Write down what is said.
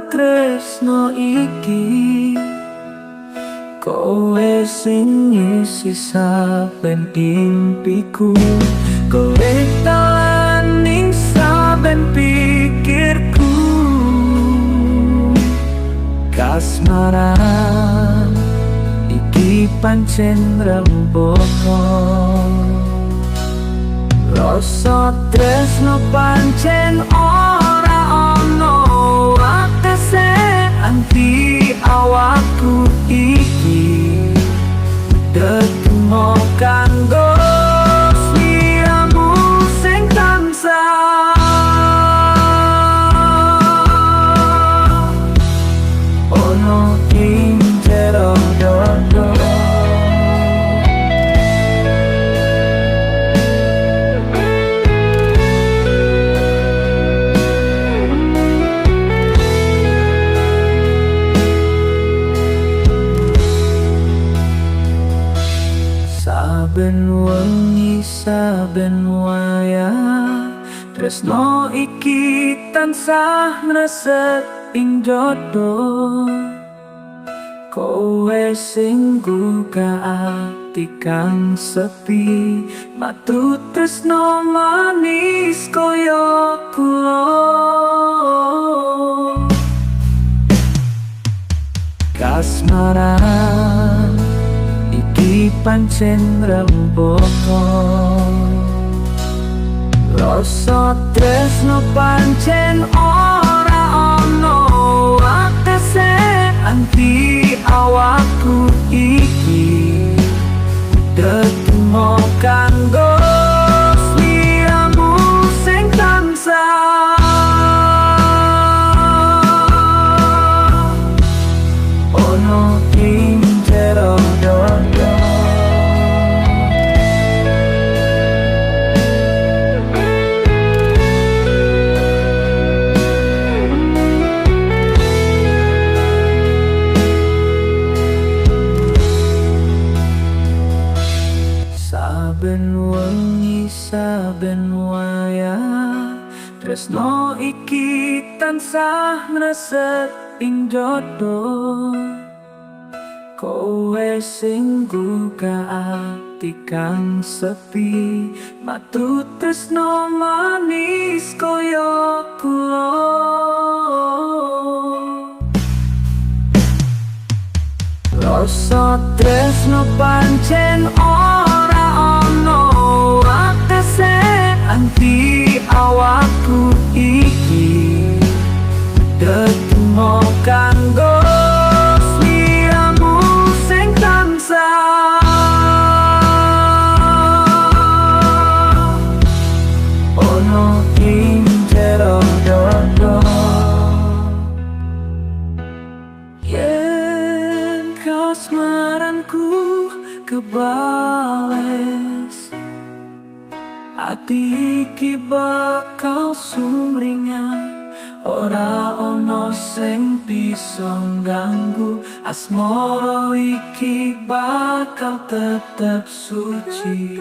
tresno iki, kowe sing ngisi saben impiku, kowe talan ning saben pikirku. Kasmaran iki pancen rembuka, rasa tresno pancen ora ono watese anti awakku iki detmo kanggo sliramu sing tansah ono ing jero dodo. Saben wengi saben wayah tresno iki tansah ngresep ing jodoh, kowe sing gugah ati kang sepi, matu tresno manis kaya kula. Kasmaran iki pancen rembuka, rasa tresno pancen ora ono watese anti awakku iki detmo kanggo sliramu sing tansah ono ing jero dodo. Saben wengi saben wayah tresno iki tansah ngresep ing jodoh, kowe sing gugah ati kang sepi, matu tresno manis kaya kula. Rasa tresno pancen ora ono watese anti awakku iki detmo kanggo sliramu sing tansah ono ing jero dodo. Yen kasmaranku kebales, ati iki bakal sumringah, ora ono sing bisa ganggu, asmara iki bakal tetep suci.